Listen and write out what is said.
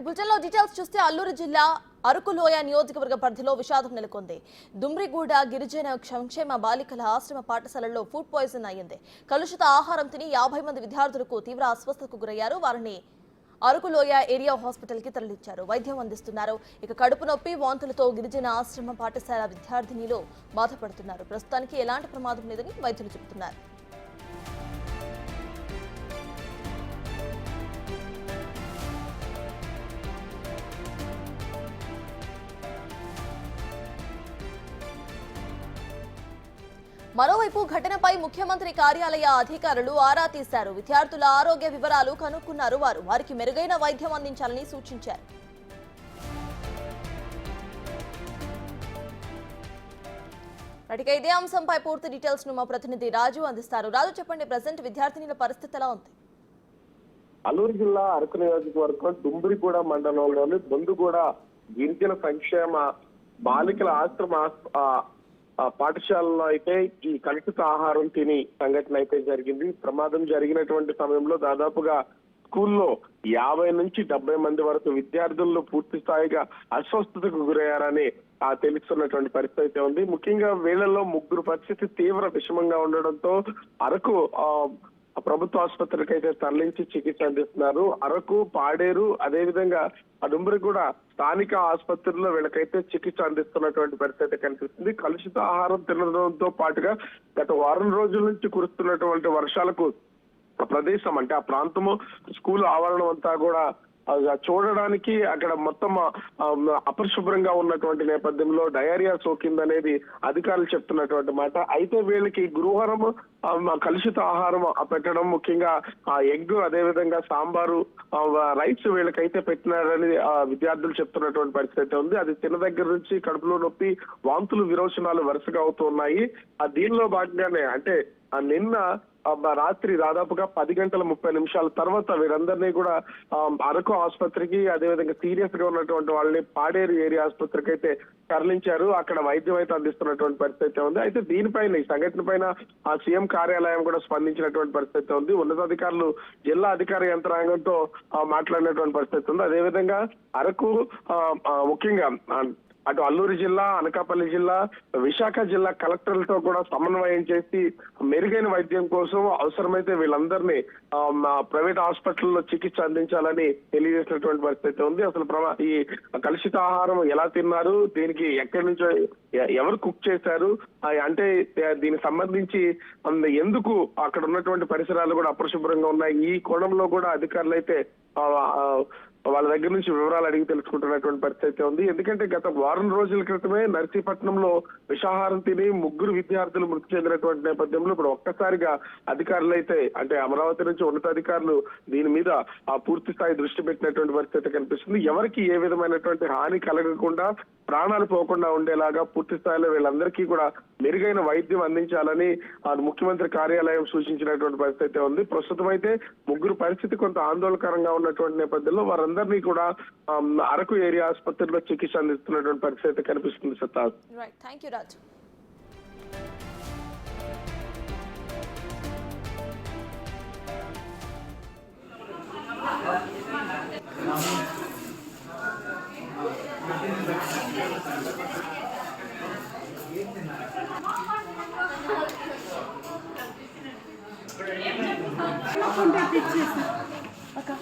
బులెటిన్లో డీటెయిల్స్ చూస్తే అల్లూరు జిల్లా అరకులోయ నియోజకవర్గ పరిధిలో విషాదం నెలకొంది. దుమ్రిగూడ గిరిజన సంక్షేమ బాలికల ఆశ్రమ పాఠశాలలో ఫుడ్ పాయిజన్ అయ్యింది. కలుషిత ఆహారం తిని 50 మంది విద్యార్థులకు తీవ్ర అస్వస్థతకు గురయ్యారు. వారిని అరకులోయ ఏరియా హాస్పిటల్ కి తరలించారు. వైద్యం అందిస్తున్నారు. ఇక కడుపు నొప్పి, వాంతులతో గిరిజన ఆశ్రమ పాఠశాల విద్యార్థినిలు బాధపడుతున్నారు. ప్రస్తుతానికి ఎలాంటి ప్రమాదం లేదని వైద్యులు చెబుతున్నారు. మరోవైపు ఘటనపై ముఖ్యమంత్రి కార్యాలయ అధికారులు ఆరా తీశారు. విద్యార్థుల ఆరోగ్య వివరాలు కనుక్కున్నారు. వారికి మెరుగైన వైద్యం అందించాలని సూచించారు. ఇదే అంశంపై పూర్తి డీటెయిల్స్ ను మా ప్రతినిధి రాజు అందిస్తారు. రాజు, చెప్పండి, ప్రజెంట్ విద్యార్థినుల పరిస్థితి ఎలా ఉంది? అల్లూరు జిల్లా అరకు నియోజకవర్గం దుమ్రిగూడ మండలంలోని బొందుగూడ గిరిజన సంక్షేమ బాలికల ఆశ్రమ పాఠశాలలో అయితే ఈ కలుషిత ఆహారం తిని సంఘటన అయితే జరిగింది. ప్రమాదం జరిగినటువంటి సమయంలో దాదాపుగా స్కూల్లో 50 నుంచి 70 మంది వరకు విద్యార్థులు పూర్తి స్థాయిగా అస్వస్థతకు గురయ్యారని తెలుస్తున్నటువంటి పరిస్థితి అయితే ఉంది. ముఖ్యంగా వీళ్లలో 3 పరిస్థితి తీవ్ర విషమంగా ఉండడంతో అరకు ప్రభుత్వ ఆసుపత్రికి అయితే తరలించి చికిత్స అందిస్తున్నారు. అరకు, పాడేరు, అదేవిధంగా డుంబరి కూడా స్థానిక ఆసుపత్రుల్లో వీళ్ళకైతే చికిత్స అందిస్తున్నటువంటి పరిస్థితి కనిపిస్తుంది. కలుషిత ఆహారం తినడంతో పాటుగా గత వారం రోజుల నుంచి కురుస్తున్నటువంటి వర్షాలకు ప్రదేశం అంటే ఆ ప్రాంతము స్కూల్ ఆవరణం అంతా కూడా చూడడానికి అక్కడ మొత్తం అపరిశుభ్రంగా ఉన్నటువంటి నేపథ్యంలో డయేరియా సోకిందనేది అధికారులు చెప్తున్నటువంటి మాట. అయితే వీళ్ళకి గృహారం కలుషిత ఆహారం పెట్టడం, ముఖ్యంగా ఎగ్, అదేవిధంగా సాంబారు, రైస్ వీళ్ళకైతే పెట్టినారని విద్యార్థులు చెప్తున్నటువంటి పరిస్థితి ఉంది. అది తిన్న దగ్గర నుంచి కడుపులో నొప్పి, వాంతులు, విరోచనాలు వరుసగా అవుతున్నాయి. దీనిలో భాగంగానే అంటే నిన్న రాత్రి దాదాపుగా 10 గంటల 30 నిమిషాల తర్వాత వీరందరినీ కూడా అరకు ఆసుపత్రికి, అదేవిధంగా సీరియస్ గా ఉన్నటువంటి వాళ్ళని పాడేరు ఏరియా ఆసుపత్రికి అయితే తరలించారు. అక్కడ వైద్యం అయితే అందిస్తున్నటువంటి పరిస్థితి ఉంది. అయితే దీనిపైన, ఈ సంఘటన పైన సీఎం కార్యాలయం కూడా స్పందించినటువంటి పరిస్థితి ఉంది. ఉన్నతాధికారులు జిల్లా అధికార యంత్రాంగంతో మాట్లాడినటువంటి పరిస్థితి ఉంది. అదేవిధంగా అరకు ముఖ్యంగా అటు అల్లూరు జిల్లా, అనకాపల్లి జిల్లా, విశాఖ జిల్లా కలెక్టర్లతో కూడా సమన్వయం చేసి మెరుగైన వైద్యం కోసం అవసరమైతే వీళ్ళందరినీ ప్రైవేట్ హాస్పిటల్లో చికిత్స అందించాలని తెలియజేసినటువంటి పరిస్థితి ఉంది. అసలు ఈ కలుషిత ఆహారం ఎలా తిన్నారు, దీనికి ఎక్కడి నుంచో ఎవరు కుక్ చేశారు, అంటే దీనికి సంబంధించి ఎందుకు అక్కడ ఉన్నటువంటి పరిసరాలు కూడా అపరిశుభ్రంగా ఉన్నాయి, ఈ కోణంలో కూడా అధికారులు అయితే వాళ్ళ దగ్గర నుంచి వివరాలు అడిగి తెలుసుకుంటున్నటువంటి పరిస్థితి ఉంది. ఎందుకంటే గత వారం రోజుల క్రితమే నర్సీపట్నంలో విషాహారం తిని 3 విద్యార్థులు మృతి చెందినటువంటి నేపథ్యంలో ఇప్పుడు ఒక్కసారిగా అధికారులు అయితే, అంటే అమరావతి నుంచి ఉన్నతాధికారులు దీని మీద పూర్తి స్థాయి దృష్టి పెట్టినటువంటి పరిస్థితి కనిపిస్తుంది. ఎవరికి ఏ విధమైనటువంటి హాని కలగకుండా, ప్రాణాలు పోకుండా ఉండేలాగా పూర్తి స్థాయిలో వీళ్ళందరికీ కూడా మెరుగైన వైద్యం అందించాలని ముఖ్యమంత్రి కార్యాలయం సూచించినటువంటి పరిస్థితి ఉంది. ప్రస్తుతం అయితే 3 పరిస్థితి కొంత ఆందోళనకరంగా ఉన్నటువంటి నేపథ్యంలో వారందరినీ కూడా అరకు ఏరియా ఆసుపత్రిలో చికిత్స అందిస్తున్నటువంటి పరిస్థితి కనిపిస్తుంది. సత్తా. థ్యాంక్ యూ రాజు. అక్క